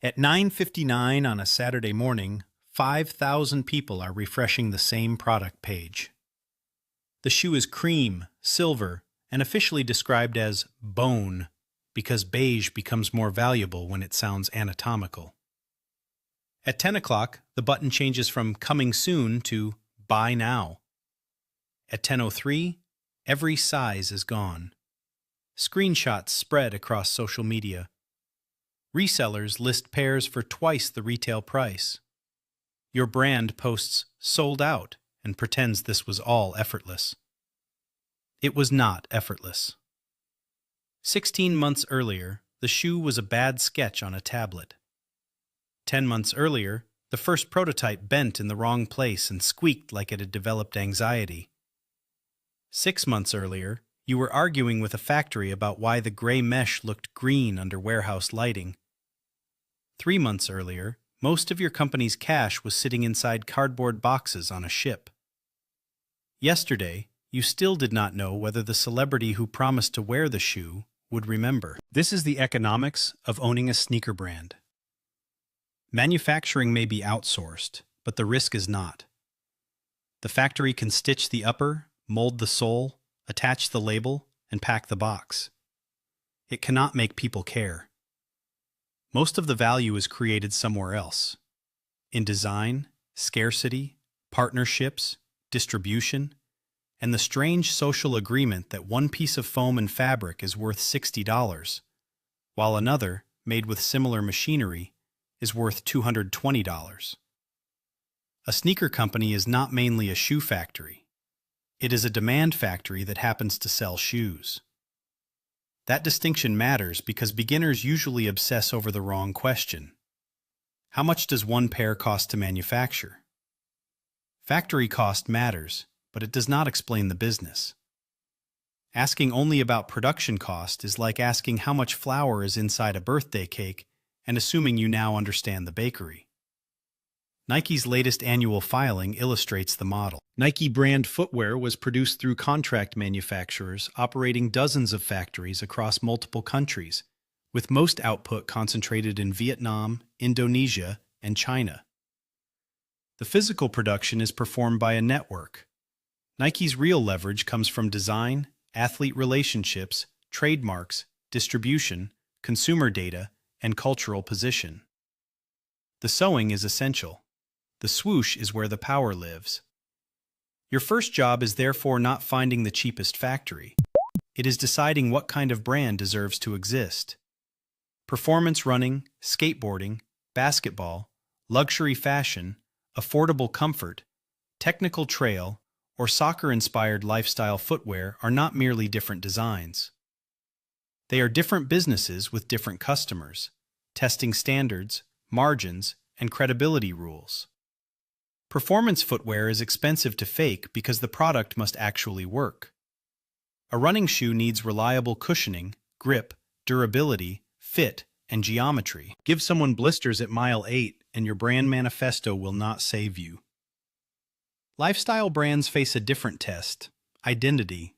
At 9:59 on a Saturday morning, 5,000 people are refreshing the same product page. The shoe is cream, silver, and officially described as bone because beige becomes more valuable when it sounds anatomical. At 10 o'clock, the button changes from coming soon to buy now. At 10:03, every size is gone. Screenshots spread across social media. Resellers list pairs for twice the retail price. Your brand posts sold out and pretends this was all effortless. It was not effortless. 16 months earlier, the shoe was a bad sketch on a tablet. 10 months earlier, the first prototype bent in the wrong place and squeaked like it had developed anxiety. 6 months earlier, you were arguing with a factory about why the gray mesh looked green under warehouse lighting. 3 months earlier, most of your company's cash was sitting inside cardboard boxes on a ship. Yesterday, you still did not know whether the celebrity who promised to wear the shoe would remember. This is the economics of owning a sneaker brand. Manufacturing may be outsourced, but the risk is not. The factory can stitch the upper, mold the sole, attach the label, and pack the box. It cannot make people care. Most of the value is created somewhere else. In design, scarcity, partnerships, distribution, and the strange social agreement that one piece of foam and fabric is worth $60, while another, made with similar machinery, is worth $220. A sneaker company is not mainly a shoe factory. It is a demand factory that happens to sell shoes. That distinction matters because beginners usually obsess over the wrong question. How much does one pair cost to manufacture? Factory cost matters, but it does not explain the business. Asking only about production cost is like asking how much flour is inside a birthday cake and assuming you now understand the bakery. Nike's latest annual filing illustrates the model. Nike brand footwear was produced through contract manufacturers operating dozens of factories across multiple countries, with most output concentrated in Vietnam, Indonesia, and China. The physical production is performed by a network. Nike's real leverage comes from design, athlete relationships, trademarks, distribution, consumer data, and cultural position. The sewing is essential. The swoosh is where the power lives. Your first job is therefore not finding the cheapest factory. It is deciding what kind of brand deserves to exist. Performance running, skateboarding, basketball, luxury fashion, affordable comfort, technical trail, or soccer-inspired lifestyle footwear are not merely different designs. They are different businesses with different customers, testing standards, margins, and credibility rules. Performance footwear is expensive to fake because the product must actually work. A running shoe needs reliable cushioning, grip, durability, fit, and geometry. Give someone blisters at mile 8 and your brand manifesto will not save you. Lifestyle brands face a different test: identity.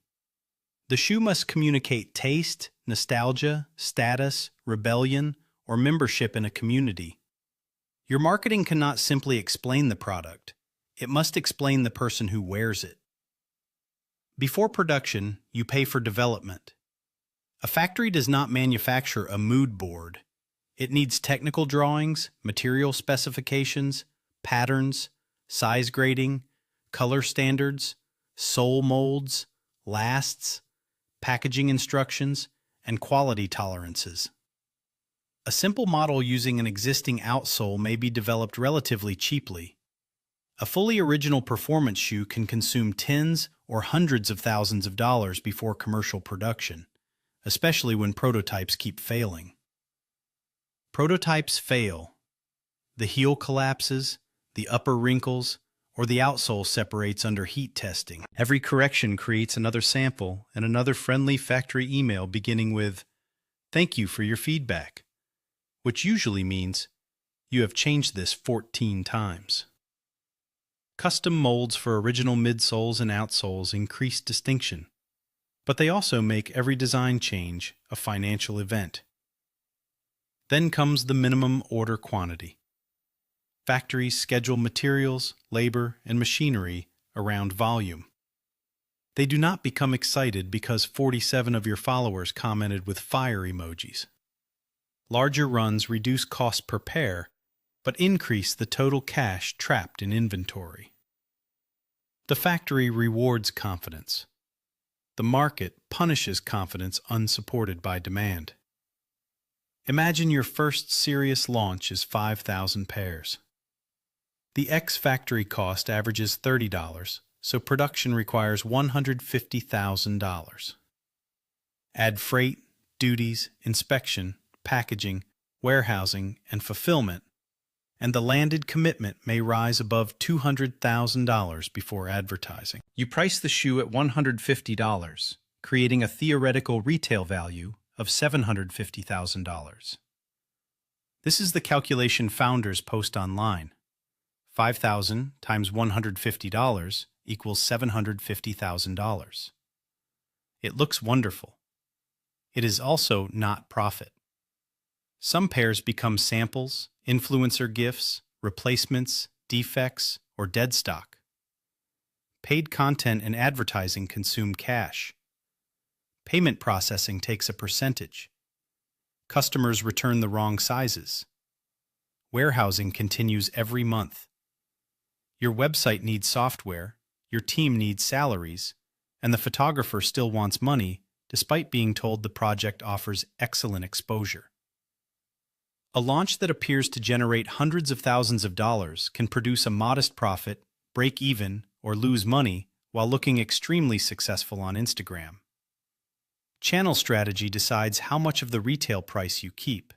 The shoe must communicate taste, nostalgia, status, rebellion, or membership in a community. Your marketing cannot simply explain the product. It must explain the person who wears it. Before production, you pay for development. A factory does not manufacture a mood board. It needs technical drawings, material specifications, patterns, size grading, color standards, sole molds, lasts, packaging instructions, and quality tolerances. A simple model using an existing outsole may be developed relatively cheaply. A fully original performance shoe can consume tens or hundreds of thousands of dollars before commercial production, especially when prototypes keep failing. Prototypes fail. The heel collapses, the upper wrinkles, or the outsole separates under heat testing. Every correction creates another sample and another friendly factory email beginning with, "Thank you for your feedback," which usually means, "You have changed this 14 times." Custom molds for original midsoles and outsoles increase distinction, but they also make every design change a financial event. Then comes the minimum order quantity. Factories schedule materials, labor, and machinery around volume. They do not become excited because 47 of your followers commented with fire emojis. Larger runs reduce cost per pair, but increase the total cash trapped in inventory. The factory rewards confidence. The market punishes confidence unsupported by demand. Imagine your first serious launch is 5,000 pairs. The X factory cost averages $30, so production requires $150,000. Add freight, duties, inspection, packaging, warehousing, and fulfillment, and the landed commitment may rise above $200,000 before advertising. You price the shoe at $150, creating a theoretical retail value of $750,000. This is the calculation founders post online. 5,000 times $150 equals $750,000. It looks wonderful. It is also not profit. Some pairs become samples, influencer gifts, replacements, defects, or dead stock. Paid content and advertising consume cash. Payment processing takes a percentage. Customers return the wrong sizes. Warehousing continues every month. Your website needs software, your team needs salaries, and the photographer still wants money despite being told the project offers excellent exposure. A launch that appears to generate hundreds of thousands of dollars can produce a modest profit, break even, or lose money while looking extremely successful on Instagram. Channel strategy decides how much of the retail price you keep.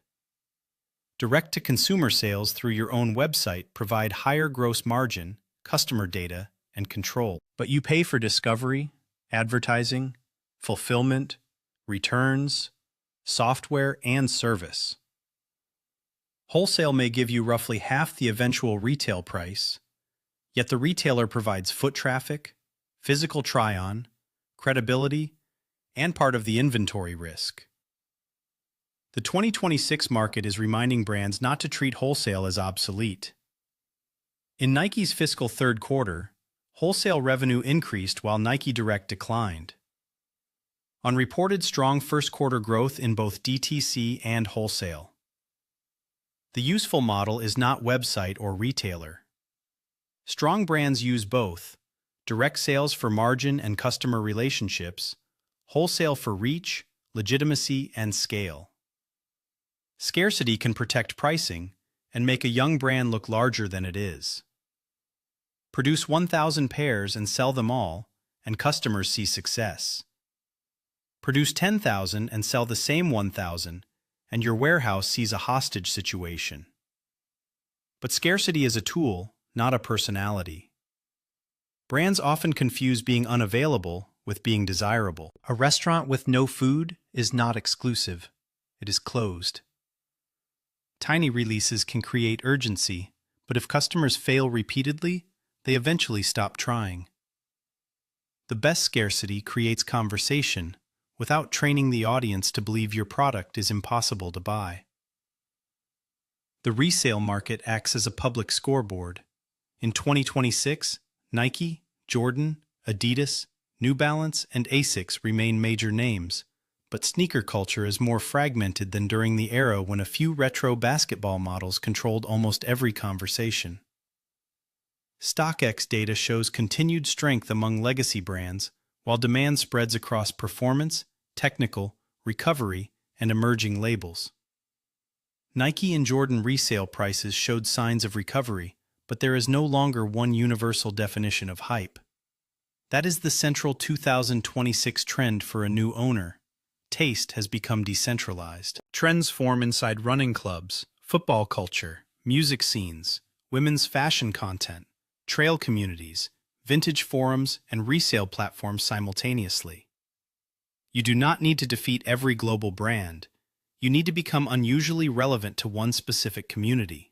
Direct-to-consumer sales through your own website provide higher gross margin, customer data, and control. But you pay for discovery, advertising, fulfillment, returns, software, and service. Wholesale may give you roughly half the eventual retail price, yet the retailer provides foot traffic, physical try-on, credibility, and part of the inventory risk. The 2026 market is reminding brands not to treat wholesale as obsolete. In Nike's fiscal third quarter, wholesale revenue increased while Nike Direct declined. On reported strong first quarter growth in both DTC and wholesale. The useful model is not website or retailer. Strong brands use both, direct sales for margin and customer relationships, wholesale for reach, legitimacy, and scale. Scarcity can protect pricing and make a young brand look larger than it is. Produce 1,000 pairs and sell them all, and customers see success. Produce 10,000 and sell the same 1,000, and your warehouse sees a hostage situation. But scarcity is a tool, not a personality. Brands often confuse being unavailable with being desirable. A restaurant with no food is not exclusive. It is closed. Tiny releases can create urgency, but if customers fail repeatedly, they eventually stop trying. The best scarcity creates conversation without training the audience to believe your product is impossible to buy. The resale market acts as a public scoreboard. In 2026, Nike, Jordan, Adidas, New Balance, and Asics remain major names, but sneaker culture is more fragmented than during the era when a few retro basketball models controlled almost every conversation. StockX data shows continued strength among legacy brands, while demand spreads across performance, technical, recovery, and emerging labels. Nike and Jordan resale prices showed signs of recovery, but there is no longer one universal definition of hype. That is the central 2026 trend for a new owner. Taste has become decentralized. Trends form inside running clubs, football culture, music scenes, women's fashion content, trail communities, vintage forums, and resale platforms simultaneously. You do not need to defeat every global brand. You need to become unusually relevant to one specific community.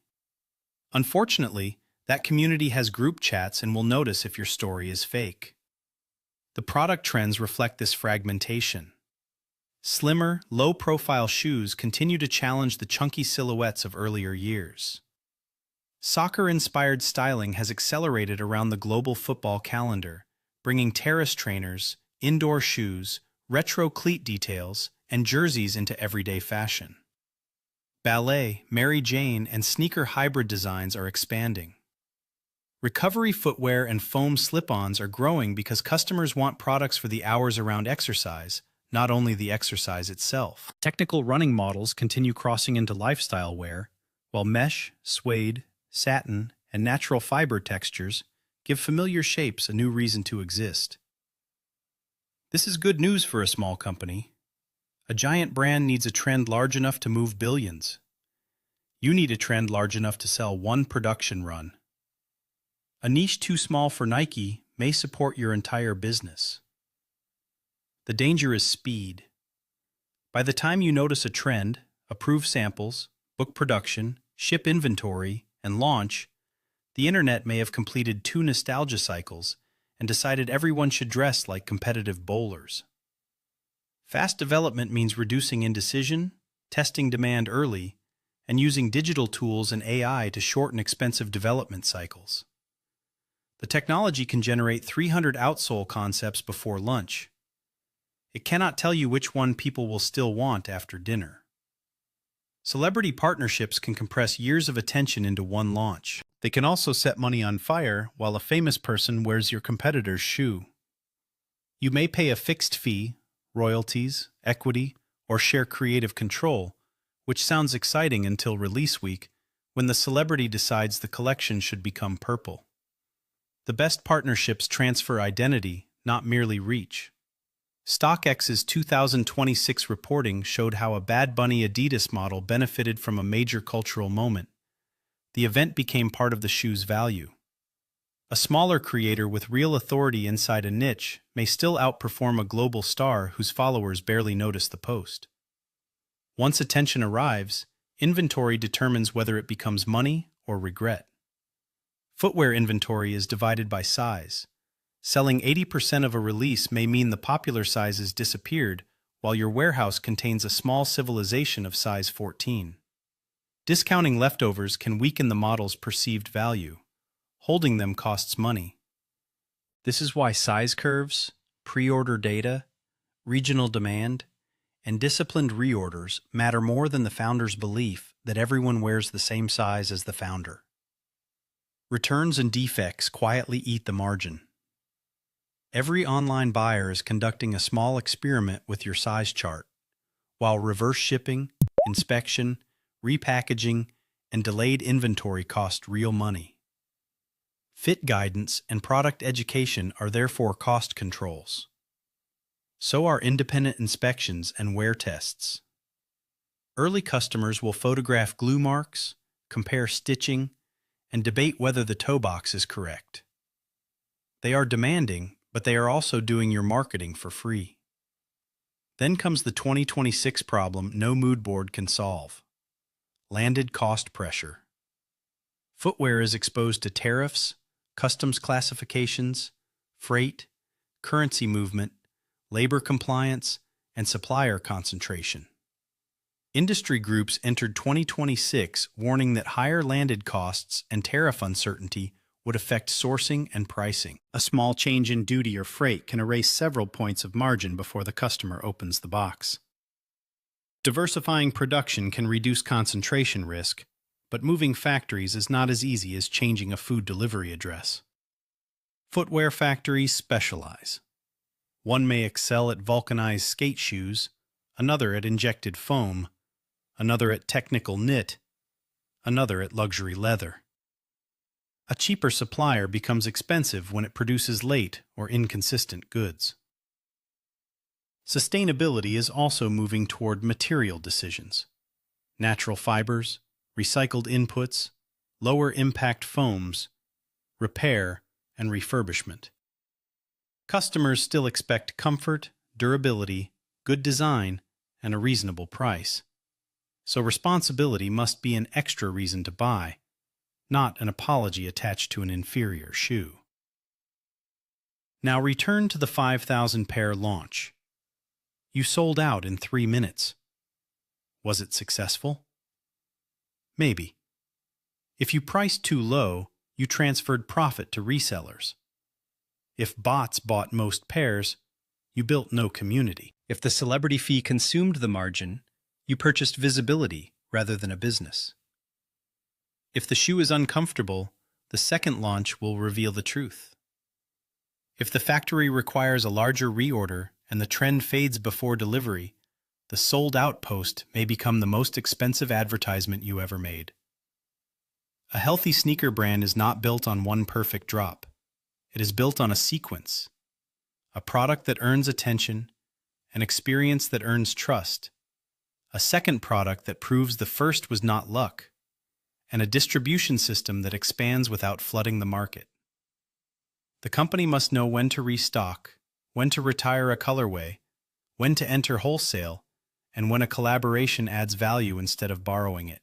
Unfortunately, that community has group chats and will notice if your story is fake. The product trends reflect this fragmentation. Slimmer, low-profile shoes continue to challenge the chunky silhouettes of earlier years. Soccer-inspired styling has accelerated around the global football calendar, bringing terrace trainers, indoor shoes, retro cleat details, and jerseys into everyday fashion. Ballet, Mary Jane, and sneaker hybrid designs are expanding. Recovery footwear and foam slip-ons are growing because customers want products for the hours around exercise, not only the exercise itself. Technical running models continue crossing into lifestyle wear, while mesh, suede, satin, and natural fiber textures give familiar shapes a new reason to exist. This is good news for a small company. A giant brand needs a trend large enough to move billions. You need a trend large enough to sell one production run. A niche too small for Nike may support your entire business. The danger is speed. By the time you notice a trend, approve samples, book production, ship inventory, and launch, the internet may have completed 2 nostalgia cycles and decided everyone should dress like competitive bowlers. Fast development means reducing indecision, testing demand early, and using digital tools and AI to shorten expensive development cycles. The technology can generate 300 outsole concepts before lunch. It cannot tell you which one people will still want after dinner. Celebrity partnerships can compress years of attention into one launch. They can also set money on fire while a famous person wears your competitor's shoe. You may pay a fixed fee, royalties, equity, or share creative control, which sounds exciting until release week, when the celebrity decides the collection should become purple. The best partnerships transfer identity, not merely reach. StockX's 2026 reporting showed how a Bad Bunny Adidas model benefited from a major cultural moment. The event became part of the shoe's value. A smaller creator with real authority inside a niche may still outperform a global star whose followers barely notice the post. Once attention arrives, inventory determines whether it becomes money or regret. Footwear inventory is divided by size. Selling 80% of a release may mean the popular sizes disappeared, while your warehouse contains a small civilization of size 14. Discounting leftovers can weaken the model's perceived value. Holding them costs money. This is why size curves, pre-order data, regional demand, and disciplined reorders matter more than the founder's belief that everyone wears the same size as the founder. Returns and defects quietly eat the margin. Every online buyer is conducting a small experiment with your size chart, while reverse shipping, inspection, repackaging, and delayed inventory cost real money. Fit guidance and product education are therefore cost controls. So are independent inspections and wear tests. Early customers will photograph glue marks, compare stitching, and debate whether the toe box is correct. They are demanding, but they are also doing your marketing for free. Then comes the 2026 problem no mood board can solve: landed cost pressure. Footwear is exposed to tariffs, customs classifications, freight, currency movement, labor compliance, and supplier concentration. Industry groups entered 2026 warning that higher landed costs and tariff uncertainty would affect sourcing and pricing. A small change in duty or freight can erase several points of margin before the customer opens the box. Diversifying production can reduce concentration risk, but moving factories is not as easy as changing a food delivery address. Footwear factories specialize. One may excel at vulcanized skate shoes, another at injected foam, another at technical knit, another at luxury leather. A cheaper supplier becomes expensive when it produces late or inconsistent goods. Sustainability is also moving toward material decisions. Natural fibers, recycled inputs, lower impact foams, repair, and refurbishment. Customers still expect comfort, durability, good design, and a reasonable price. So responsibility must be an extra reason to buy, not an apology attached to an inferior shoe. Now return to the 5,000 pair launch. You sold out in 3 minutes. Was it successful? Maybe. If you priced too low, you transferred profit to resellers. If bots bought most pairs, you built no community. If the celebrity fee consumed the margin, you purchased visibility rather than a business. If the shoe is uncomfortable, the second launch will reveal the truth. If the factory requires a larger reorder and the trend fades before delivery, the sold-out post may become the most expensive advertisement you ever made. A healthy sneaker brand is not built on one perfect drop. It is built on a sequence. A product that earns attention, an experience that earns trust, a second product that proves the first was not luck, and a distribution system that expands without flooding the market. The company must know when to restock, when to retire a colorway, when to enter wholesale, and when a collaboration adds value instead of borrowing it.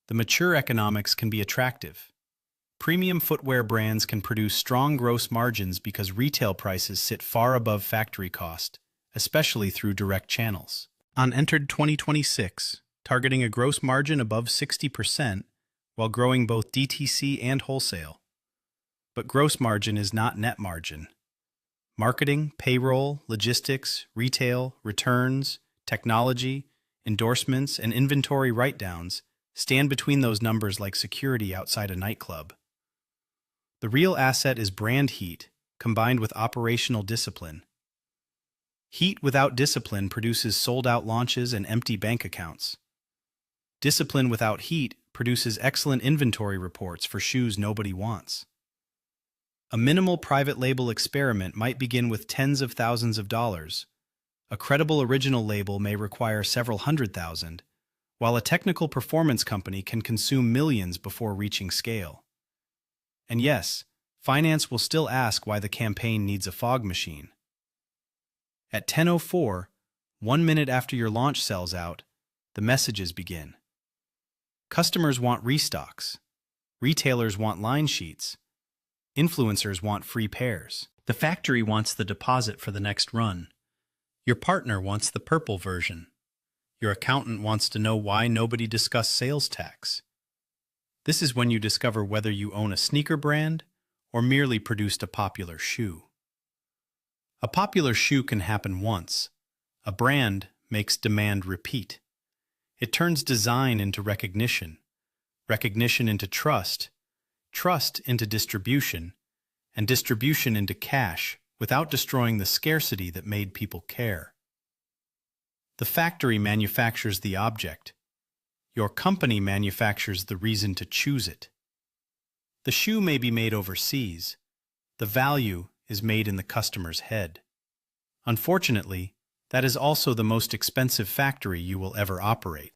The mature economics can be attractive. Premium footwear brands can produce strong gross margins because retail prices sit far above factory cost, especially through direct channels. Unfiltered 2026, targeting a gross margin above 60% while growing both DTC and wholesale. But gross margin is not net margin. Marketing, payroll, logistics, retail, returns, technology, endorsements, and inventory write-downs stand between those numbers like security outside a nightclub. The real asset is brand heat, combined with operational discipline. Heat without discipline produces sold-out launches and empty bank accounts. Discipline without heat produces excellent inventory reports for shoes nobody wants. A minimal private label experiment might begin with tens of thousands of dollars. A credible original label may require several $100,000, while a technical performance company can consume millions before reaching scale. And yes, finance will still ask why the campaign needs a fog machine. At 10:04, 1 minute after your launch sells out, the messages begin. Customers want restocks. Retailers want line sheets. Influencers want free pairs. The factory wants the deposit for the next run. Your partner wants the purple version. Your accountant wants to know why nobody discussed sales tax. This is when you discover whether you own a sneaker brand or merely produced a popular shoe. A popular shoe can happen once. A brand makes demand repeat. It turns design into recognition, recognition into trust, trust into distribution, and distribution into cash without destroying the scarcity that made people care. The factory manufactures the object. Your company manufactures the reason to choose it. The shoe may be made overseas. The value is made in the customer's head. Unfortunately, that is also the most expensive factory you will ever operate.